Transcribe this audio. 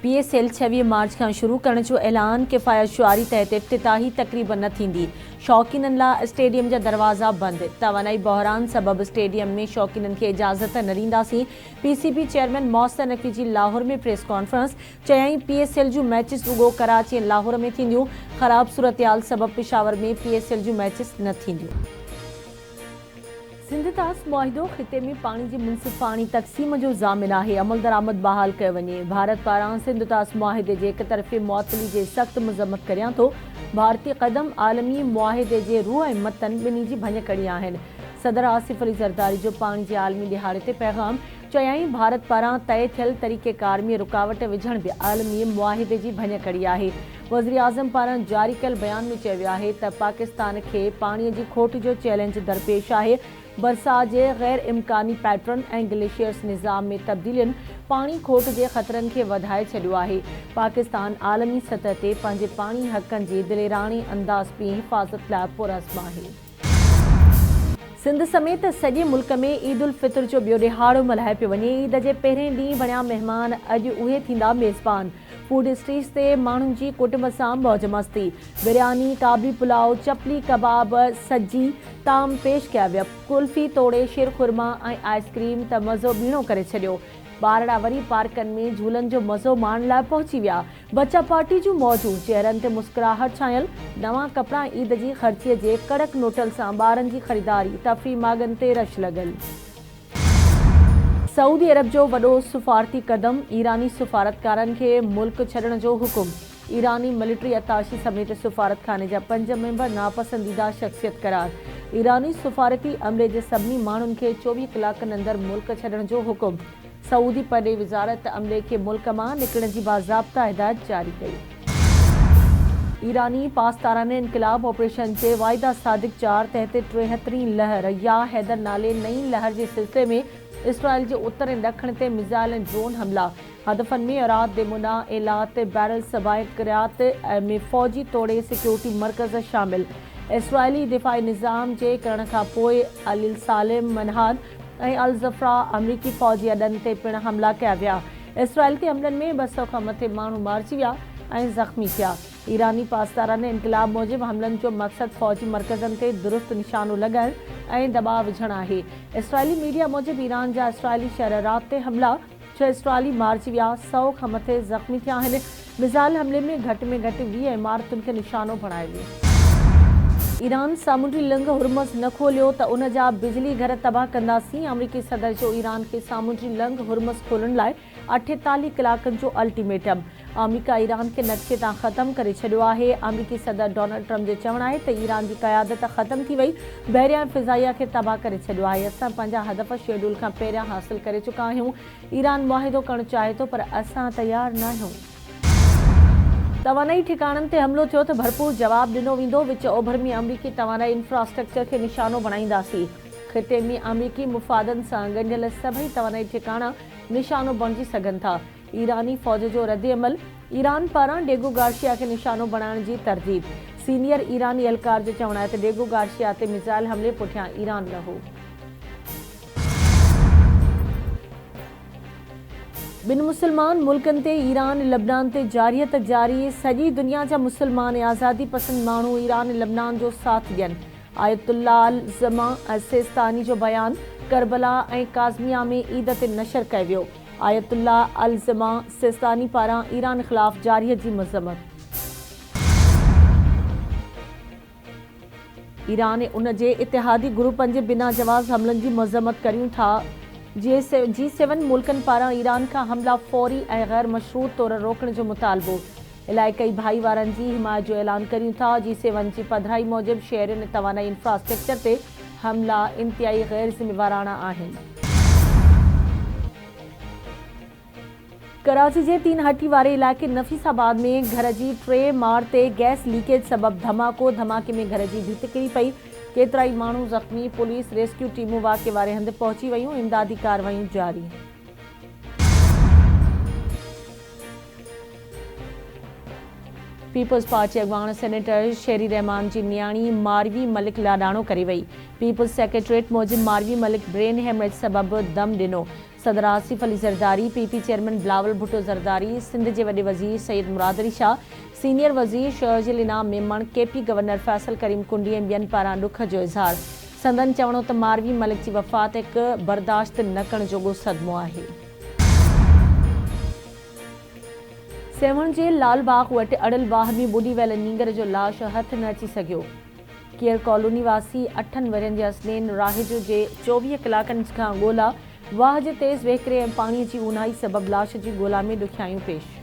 PSL 26 मार्च खां शुरू करण जो ऐलान। किफ़ायत शुआरी तहत इफ्तिताही तक़रीब न थींदी। शौक़ीननि लाइ स्टेडियम जा दरवाज़ा बंदि। तवानाई बहरान सबबि स्टेडियम में शौक़ीननि खे इजाज़त न ॾींदासीं। PCB चेयरमैन मोहसिन नक़वी जी लाहौर में प्रेस कॉन्फ्रेंस। चयाईं PSL जूं मैचिस रुॻो कराची ऐं लाहौर में थींदियूं। ख़राब सूरतहाल सबबि पेशावर में PSL जूं मैचिस न थींदियूं। सिंध तास मुआहिदो ख़िते में पानी जी मुनसिफ़ पानी तक़सीम जो ज़ामिन आहे। अमल दरामद बहाल कयो वञे। भारत पारां सिंध तास मुआहिदे जे एक तरफ़े मुअतली जे सख़्त मज़म्मत करियां थो। भारतीय क़दम आलमी मुआहिदे जे रूह ऐं मतन ॿिन्ही जी भञकड़ी आहिनि। सदर आसिफ अली ज़रदारी जो पानी जे आलमी ॾिहाड़े ते पैगाम। चयाईं भारत पारां तय थियल तरीक़ेकार में रुकावट विझण बि आलमी मुआहिदे जी भञकड़ी आहे। वज़ीर आज़म पारां जारी कयल बयान में चयो वियो आहे त पाकिस्तान खे पाणीअ जी खोट जो चैलेंज दरपेश आहे। बरसात जे गैर इम्कानी पैटर्न ऐं ग्लेशियर्स निज़ाम में तब्दीलियुनि पाणी खोट जे ख़तरनि खे वधाए छॾियो आहे। पाकिस्तान आलमी सतह ते पंहिंजे पाणी हक़नि जी दिलेराणे अंदाज़ में हिफ़ाज़त लाइ पुरज़्म आहे। सिंध समेत सॼे मुल्क में ईद उल फितर जो ॿियो ॾिहाड़ो मल्हाए पियो वञे। ईद जे पहिरें ॾींहुं बणिया महिमान अॼु उहे थींदा मेज़बान। फूड स्ट्रीट्स ते माण्हुनि जी कुटुंब सां मौज मस्ती। बिरयानी, काबली पुलाव, चपली कबाब, सजी ताम पेश कया विया। कुल्फी, तोड़े, शीर खुरमा ऐं आइसक्रीम त मज़ो ॿीणो करे छॾियो। ॿारड़ा वरी पार्कनि में झूलनि जो मज़ो माणण लाइ पहुची विया। बच्चा पार्टी जूं मौजूं, चेहरनि ते मुस्कुराहट छायल। नवां कपिड़ा ईद जी ख़र्चीअ जे कड़क नोटल सां ॿारनि जी ख़रीदारी। तफ़री मागनि ते रश लॻल। सऊदी अरब जो वॾो सफ़ारती क़दम। ईरानी सफ़ारतकारनि खे मुल्क छॾण जो हुकुम। ईरानी मिलिट्री अताशी समेत सफ़ारतखाने जा 5 मेंबर नापसंदीदा शख़्सियत करार। ईरानी सफ़ारती अमले जे सभिनी माण्हुनि खे 24 कलाकनि अंदरि मुल्क छॾण जो हुकुम। सऊदी परॾे वज़ारत अमले खे मुल्क मां निकिरण जी बाज़ाब्ता हिदायत जारी कई। ईरानी पासदाराने इनक़लाब ऑपरेशन जे वाइदा सादिक 4 तहत 73 लहर या हैदर नाले नई लहर जे सिलसिले में इसराइल जे उत्तर ऐं ॾखण ते मिज़ाइल ऐं ड्रोन हमला। हदफ़नि में अराद देमुना, एलात, बैरल सबाए क़िरात में फ़ौजी तोड़े सिक्योरिटी मर्कज़ शामिल। इसराइली दिफ़ाई निज़ाम जे करण खां पोइ अल सालिम, मनहाद ऐं अल ज़फ़रा अमरीकी फ़ौजी अॾनि ते पिणु हमला कया विया। इसराइल ते हमलनि में 200 खां मथे माण्हू मारिजी विया ऐं ज़ख़्मी थिया। ईरानी पासदाराने इनक़लाब मूजिबि हमलनि जो मक़सदु फ़ौजी मर्कज़नि ते दुरुस्त निशानो लॻाइण ऐं दॿाउ विझणु आहे। इसराइली मीडिया मूजिबि ईरान जा इसराइली शहर राति ते हमला। 6 इसराइली मारिजी विया, 100 खां मथे ज़ख़्मी थिया आहिनि। मिज़ाइल हमले में घटि 20 इमारतुनि खे निशानो बणायो वियो। ईरान सामुंडी लिंग हुरमज़ न खोलियो त उन जा बिजली घर तबाह कंदासीं। अमरीकी सदर जो ईरान खे सामुंडी लिंग हुरमज़ खोलण लाइ 48 कलाकनि जो अल्टीमेटम। अमरीका ईरान खे नक्शे तां ख़तमु करे छॾियो आहे। अमरीकी सदर डोनाल्ड ट्रम्प जो चवणु आहे त ईरान जी क़यादत ख़तमु थी वई। बहरिया ऐं फ़िज़ाइया खे तबाह करे छॾियो आहे। असां पंहिंजा हदफ़ शेड्यूल खां पहिरियां हासिल करे चुका आहियूं। ईरान मुआहिदो करणु चाहे थो पर असां तयारु न आहियूं। तवानाई ठिकाणनि ते हमिलो थियो त भरपूर जवाब ॾिनो वेंदो। विच ओभर में अमरीकी तवानाई इंफ्रास्ट्रक्चर खे निशानो बणाईंदासीं। ख़िते में अमरीकी मुफ़ादनि सां ॻंढियल सभई तवानाई ठिकाणा निशानो बणिजी सघनि था। ईरानी फ़ौज जो रद्दअमल। ईरान पारां डेगो गार्शिया खे निशानो बणाइण जी तरतीब। सीनियर ईरानी एहलकार जो चवणु आहे त डेगो गार्शिया ते मिसाइल हमले पुठियां ईरान न हो। ॿिनि मुस्लमान मुल्कनि ते ईरान लबनान ते जारियत जारी। सॼी दुनिया जा मुस्लमान ऐं आज़ादी पसंद माण्हू ईरान लबनान जो साथ ॾियनि। आयतुल्लाह अल ज़मा सिस्तानी जो बयान। करबला ऐं काज़मिया में ईद ते नशर कयो वियो। आयतुल्लाह अल ज़मा सिस्तानी पारां ईरान ख़िलाफ़ जारियत जी मज़म्मत। ईरान ऐं उन जे इतिहादी ग्रुपनि जे बिना जवाज़ हमलनि जी मज़म्मत करियूं था। G7 मुल्कनि पारां ईरान खां हमला फ़ौरी ऐं गैर मशरूत तौर रोकण जो मुतालबो। इलाइक़ई भाईवारनि जी हिमायत जो ऐलान करियूं था। G7 जी पधिराई मूजिबि शहरनि ऐं तवानाई इंफ्रास्ट्रक्चर ते हमला इंतिहाई गैर ज़िमेवाराना आहिनि। कराची जे 3 हटी वारे इलाइक़े नफ़ीसाबाद में घर जी 3 माड़ ते गैस लीकेज सबबि धमाको। धमाके में घर जी भित किरी पई। केतिराई माण्हू ज़ख़्मी। पुलिस रेस्क्यू टीमूं वाक़े वारे हंधि पहुची वयूं। इमदादी कार्रवायूं जारी। पीपल्स पार्टी अॻवान सेनेटर शेरी रहमान जी न्याणी मारवी मलिक लाॾाणो करे वई। पीपल्स सेक्रेटरीट मूजिबि मारवी मलिक ब्रेन हेमरेज सबबि दम ॾिनो। सदर आसिफ अली ज़रदारी, पीपी चेयरमैन बिलावल भुट्टो ज़रदारी, सिंध जे वॾे वज़ीर सैयद मुराद अली शाह, सीनियर वज़ीर शहजिल इनाम मेमण, केपी गवर्नर फैसल करीम कुंडी ऐं ॿियनि पारां ॾुख जो इज़हार। संदन चवणो त मारवी मलिक जी वफ़ात हिकु बर्दाश्त न करण जोॻो सदमो आहे। सेवण जे लालबाग वटि अड़ियल वाह में ॿुॾी वियल नींगर जो लाश हथ न अची सघियो। केयर कॉलोनी वासी 8 वरियनि जे असनेन राहिजो जे 24 कलाकनि खां ॻोल्हा। वाह जे तेज़ वहिकिरे ऐं पाणीअ जी ऊन्हाई सबबि लाश जी ॻोल्हा में ॾुखियायूं पेश।